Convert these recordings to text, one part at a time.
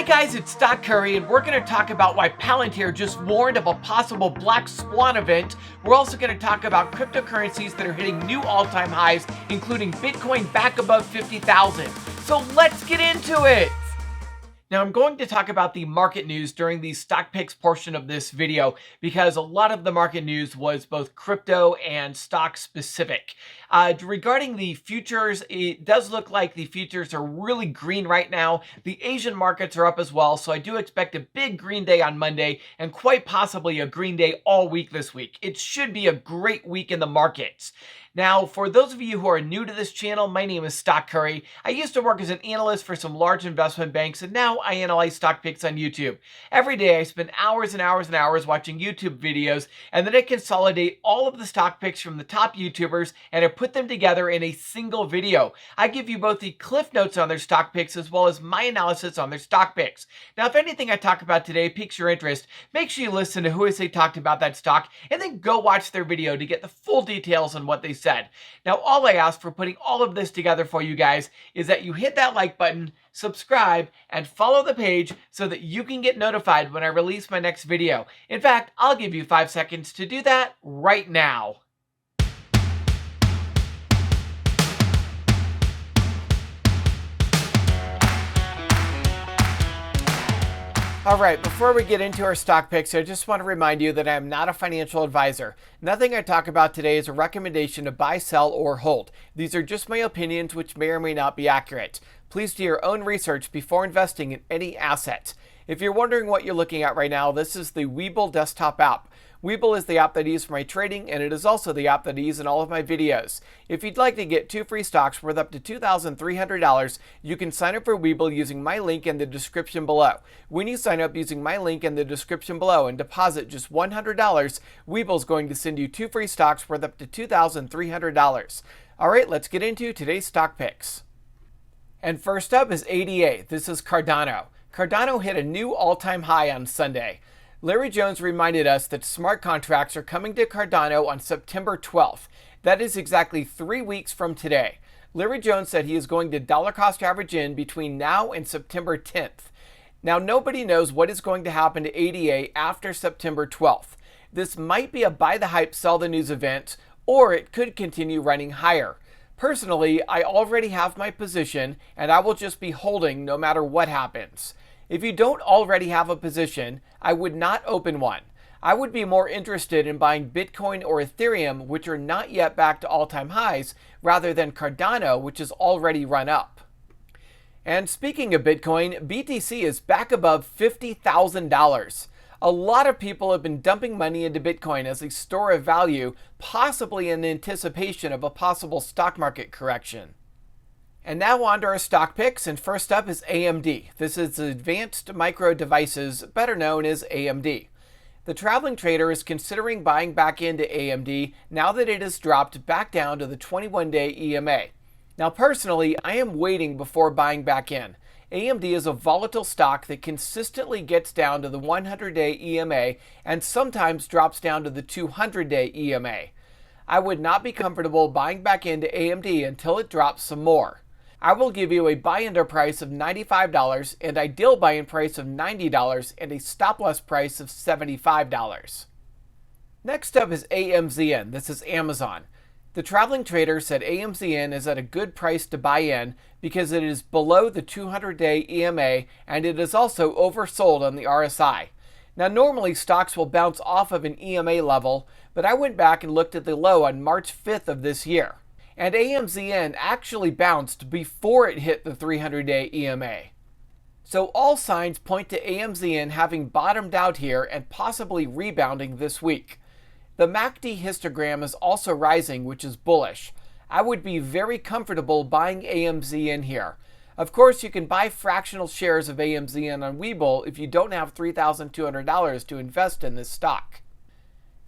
Hi guys, it's Stock Curry, and we're going to talk about why Palantir just warned of a possible black swan event. We're also going to talk about cryptocurrencies that are hitting new all-time highs, including Bitcoin back above 50,000. So let's get into it! Now, I'm going to talk about the market news during the stock picks portion of this video because a lot of the market news was both crypto and stock specific. Regarding the futures, it does look like the futures are really green right now. The Asian markets are up as well, so I do expect a big green day on Monday and quite possibly a green day all week this week. It should be a great week in the markets. Now, for those of you who are new to this channel, my name is Stock Curry. I used to work as an analyst for some large investment banks, and now I analyze stock picks on YouTube. Every day, I spend hours and hours and hours watching YouTube videos, and then I consolidate all of the stock picks from the top YouTubers, and I put them together in a single video. I give you both the cliff notes on their stock picks as well as my analysis on their stock picks. Now, if anything I talk about today piques your interest, make sure you listen to who I say talked about that stock, and then go watch their video to get the full details on what they said. Now, all I ask for putting all of this together for you guys is that you hit that like button, subscribe, and follow the page so that you can get notified when I release my next video. In fact, I'll give you 5 seconds to do that right now. Alright, before we get into our stock picks, I just want to remind you that I am not a financial advisor. Nothing I talk about today is a recommendation to buy, sell, or hold. These are just my opinions, which may or may not be accurate. Please do your own research before investing in any asset. If you're wondering what you're looking at right now, this is the Webull desktop app. Webull is the app that I use for my trading, and it is also the app that I use in all of my videos. If you'd like to get 2 free stocks worth up to $2,300, you can sign up for Webull using my link in the description below. When you sign up using my link in the description below and deposit just $100, Webull is going to send you 2 free stocks worth up to $2,300. Alright, let's get into today's stock picks. And first up is ADA. This is Cardano. Cardano hit a new all-time high on Sunday. Larry Jones reminded us that smart contracts are coming to Cardano on September 12th. That is exactly 3 weeks from today. Larry Jones said he is going to dollar cost average in between now and September 10th. Now, nobody knows what is going to happen to ADA after September 12th. This might be a buy the hype, sell the news event, or it could continue running higher. Personally, I already have my position, and I will just be holding no matter what happens. If you don't already have a position, I would not open one. I would be more interested in buying Bitcoin or Ethereum, which are not yet back to all-time highs, rather than Cardano, which is already run up. And speaking of Bitcoin, BTC is back above $50,000. A lot of people have been dumping money into Bitcoin as a store of value, possibly in anticipation of a possible stock market correction. And now on to our stock picks, and first up is AMD. This is Advanced Micro Devices, better known as AMD. The traveling trader is considering buying back into AMD now that it has dropped back down to the 21-day EMA. Now personally, I am waiting before buying back in. AMD is a volatile stock that consistently gets down to the 100-day EMA and sometimes drops down to the 200-day EMA. I would not be comfortable buying back into AMD until it drops some more. I will give you a buy-enter price of $95, an ideal buy-in price of $90, and a stop-loss price of $75. Next up is AMZN. This is Amazon. The traveling trader said AMZN is at a good price to buy in because it is below the 200-day EMA and it is also oversold on the RSI. Now, normally stocks will bounce off of an EMA level, but I went back and looked at the low on March 5th of this year. And AMZN actually bounced before it hit the 300-day EMA. So all signs point to AMZN having bottomed out here and possibly rebounding this week. The MACD histogram is also rising, which is bullish. I would be very comfortable buying AMZN here. Of course, you can buy fractional shares of AMZN on Webull if you don't have $3,200 to invest in this stock.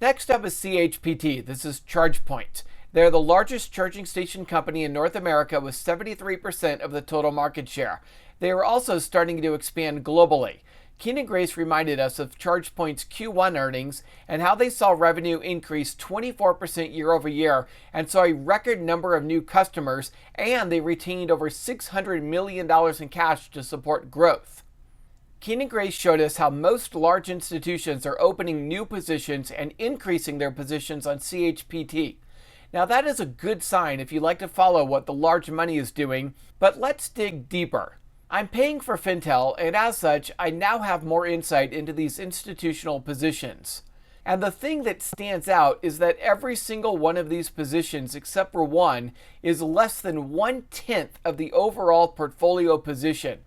Next up is CHPT. This is ChargePoint. They're the largest charging station company in North America with 73% of the total market share. They are also starting to expand globally. Keenan Grace reminded us of ChargePoint's Q1 earnings and how they saw revenue increase 24% year over year and saw a record number of new customers, and they retained over $600 million in cash to support growth. Keenan Grace showed us how most large institutions are opening new positions and increasing their positions on CHPT. Now that is a good sign if you like to follow what the large money is doing, but let's dig deeper. I'm paying for Fintel, and as such, I now have more insight into these institutional positions. And the thing that stands out is that every single one of these positions, except for one, is less than 1/10 of the overall portfolio position.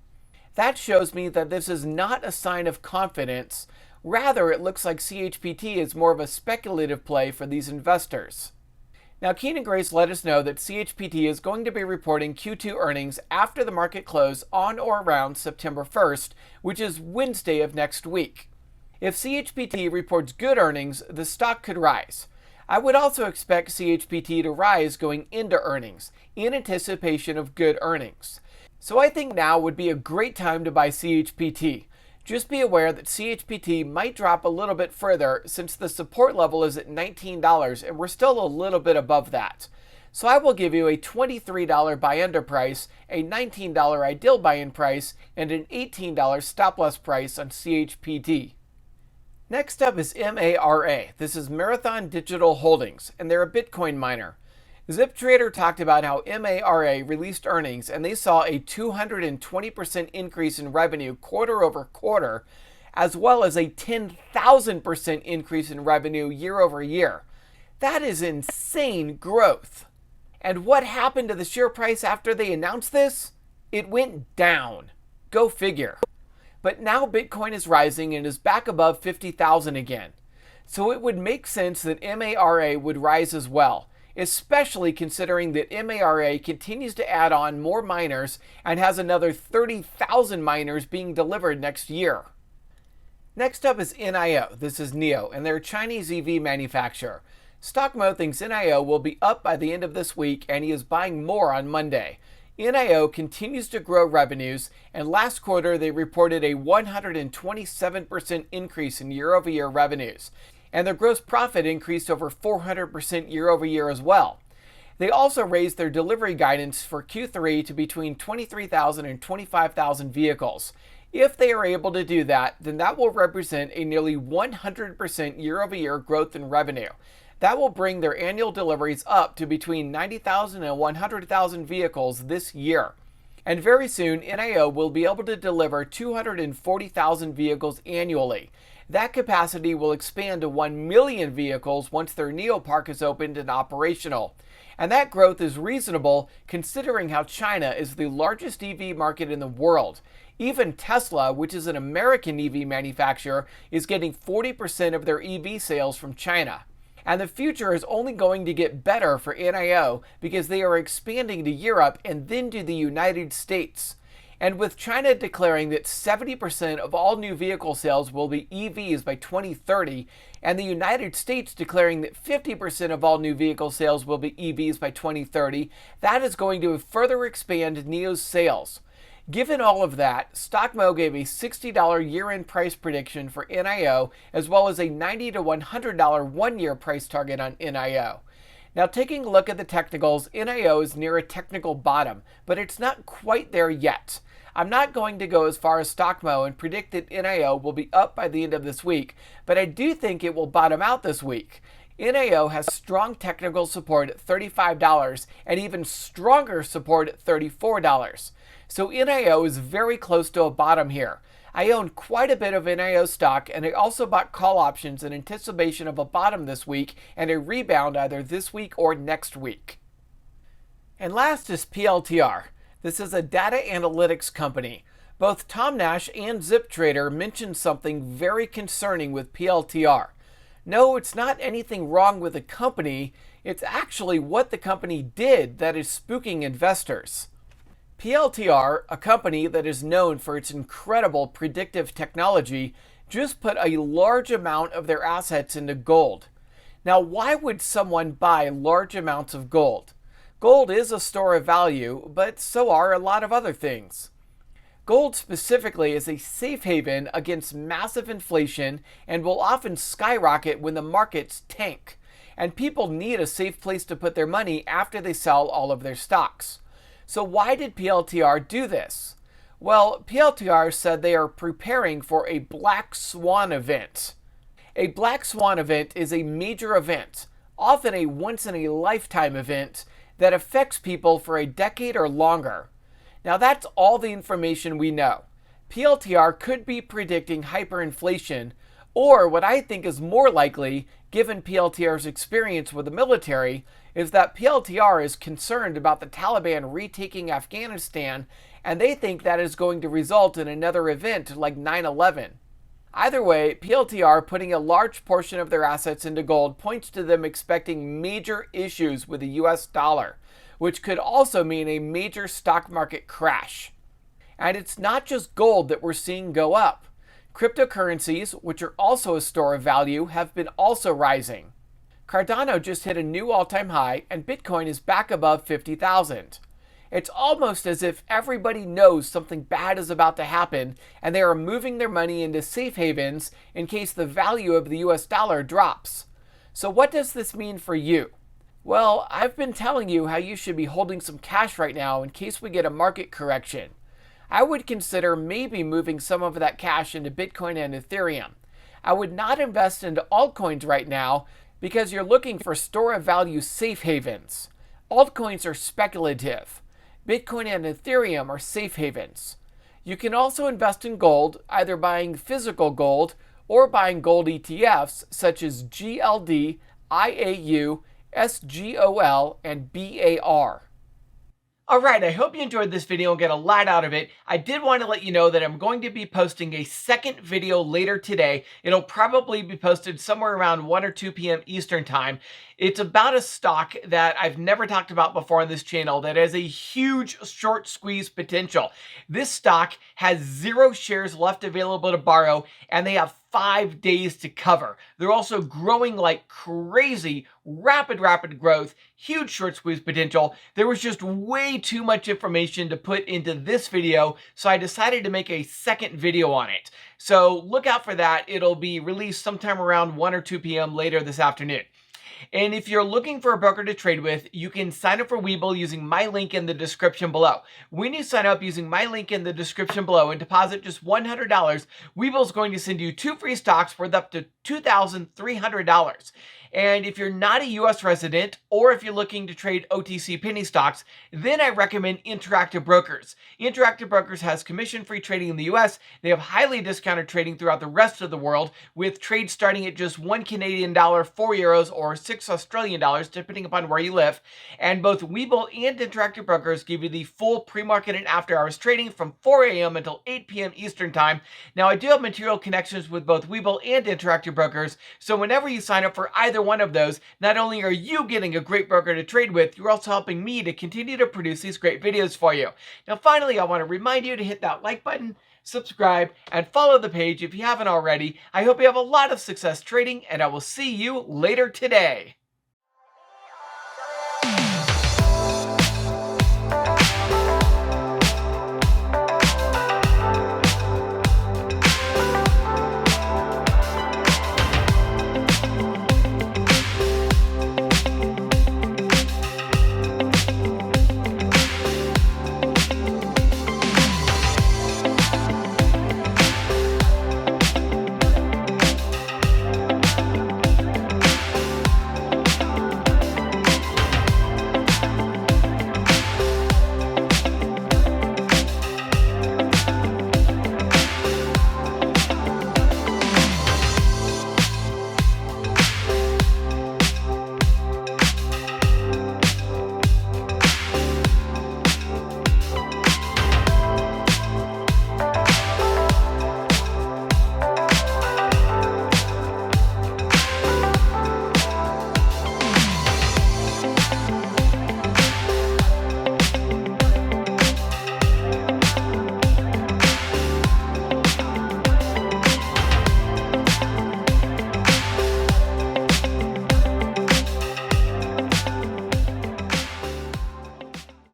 That shows me that this is not a sign of confidence. Rather, it looks like CHPT is more of a speculative play for these investors. Now, Keenan Grace let us know that CHPT is going to be reporting Q2 earnings after the market close on or around September 1st, which is Wednesday of next week. If CHPT reports good earnings, the stock could rise. I would also expect CHPT to rise going into earnings, in anticipation of good earnings. So I think now would be a great time to buy CHPT. Just be aware that CHPT might drop a little bit further since the support level is at $19 and we're still a little bit above that. So I will give you a $23 buy-under price, a $19 ideal buy-in price, and an $18 stop-loss price on CHPT. Next up is MARA. This is Marathon Digital Holdings, and they're a Bitcoin miner. ZipTrader talked about how MARA released earnings and they saw a 220% increase in revenue quarter over quarter, as well as a 10,000% increase in revenue year over year. That is insane growth. And what happened to the share price after they announced this? It went down. Go figure. But now Bitcoin is rising and is back above 50,000 again. So it would make sense that MARA would rise as well, especially considering that MARA continues to add on more miners and has another 30,000 miners being delivered next year. Next up is NIO. This is NIO, and they're a Chinese EV manufacturer. Stockmo thinks NIO will be up by the end of this week, and he is buying more on Monday. NIO continues to grow revenues, and last quarter they reported a 127% increase in year-over-year revenues. And their gross profit increased over 400% year over year as well. They also raised their delivery guidance for Q3 to between 23,000 and 25,000 vehicles. If they are able to do that, then that will represent a nearly 100% year over year growth in revenue. That will bring their annual deliveries up to between 90,000 and 100,000 vehicles this year. And very soon, NIO will be able to deliver 240,000 vehicles annually. That capacity will expand to 1 million vehicles once their NIO Park is opened and operational. And that growth is reasonable considering how China is the largest EV market in the world. Even Tesla, which is an American EV manufacturer, is getting 40% of their EV sales from China. And the future is only going to get better for NIO because they are expanding to Europe and then to the United States. And with China declaring that 70% of all new vehicle sales will be EVs by 2030, and the United States declaring that 50% of all new vehicle sales will be EVs by 2030, that is going to further expand NIO's sales. Given all of that, Stockmo gave a $60 year-end price prediction for NIO, as well as a $90 to $100 one-year price target on NIO. Now, taking a look at the technicals, NIO is near a technical bottom, but it's not quite there yet. I'm not going to go as far as Stockmo and predict that NIO will be up by the end of this week, but I do think it will bottom out this week. NIO has strong technical support at $35 and even stronger support at $34. So NIO is very close to a bottom here. I own quite a bit of NIO stock, and I also bought call options in anticipation of a bottom this week and a rebound either this week or next week. And last is PLTR. This is a data analytics company. Both Tom Nash and ZipTrader mentioned something very concerning with PLTR. No, it's not anything wrong with the company. It's actually what the company did that is spooking investors. PLTR, a company that is known for its incredible predictive technology, just put a large amount of their assets into gold. Now, why would someone buy large amounts of gold? Gold is a store of value, but so are a lot of other things. Gold specifically is a safe haven against massive inflation and will often skyrocket when the markets tank. And people need a safe place to put their money after they sell all of their stocks. So why did PLTR do this? Well, PLTR said they are preparing for a Black Swan event. A Black Swan event is a major event, often a once-in-a-lifetime event, that affects people for a decade or longer. Now, that's all the information we know. PLTR could be predicting hyperinflation, or what I think is more likely, given PLTR's experience with the military, is that PLTR is concerned about the Taliban retaking Afghanistan, and they think that is going to result in another event like 9/11. Either way, PLTR putting a large portion of their assets into gold points to them expecting major issues with the US dollar, which could also mean a major stock market crash. And it's not just gold that we're seeing go up. Cryptocurrencies, which are also a store of value, have been also rising. Cardano just hit a new all-time high, and Bitcoin is back above 50,000. It's almost as if everybody knows something bad is about to happen, and they are moving their money into safe havens in case the value of the US dollar drops. So what does this mean for you? Well, I've been telling you how you should be holding some cash right now in case we get a market correction. I would consider maybe moving some of that cash into Bitcoin and Ethereum. I would not invest into altcoins right now because you're looking for store of value safe havens. Altcoins are speculative. Bitcoin and Ethereum are safe havens. You can also invest in gold, either buying physical gold or buying gold ETFs such as GLD, IAU, SGOL, and BAR. Alright, I hope you enjoyed this video and get a lot out of it. I did want to let you know that I'm going to be posting a second video later today. It'll probably be posted somewhere around 1 or 2 p.m. Eastern Time. It's about a stock that I've never talked about before on this channel that has a huge short squeeze potential. This stock has 0 shares left available to borrow, and they have 5 days to cover. They're also growing like crazy, rapid growth, huge short squeeze potential. There was just way too much information to put into this video, so I decided to make a second video on it. So look out for that. It'll be released sometime around 1 or 2 p.m. later this afternoon. And if you're looking for a broker to trade with, you can sign up for Webull using my link in the description below. When you sign up using my link in the description below and deposit just $100, Webull is going to send you 2 free stocks worth up to $2,300. And if you're not a US resident, or if you're looking to trade OTC penny stocks, then I recommend Interactive Brokers. Interactive Brokers has commission-free trading in the US. They have highly discounted trading throughout the rest of the world, with trades starting at just $1 Canadian, 4 euros, or 6 Australian dollars, depending upon where you live. And both Webull and Interactive Brokers give you the full pre-market and after-hours trading from 4 a.m. until 8 p.m. Eastern Time. Now, I do have material connections with both Webull and Interactive Brokers, so whenever you sign up for either one of those, not only are you getting a great broker to trade with, you're also helping me to continue to produce these great videos for you. Now, finally, I want to remind you to hit that like button, subscribe, and follow the page if you haven't already. I hope you have a lot of success trading, and I will see you later today.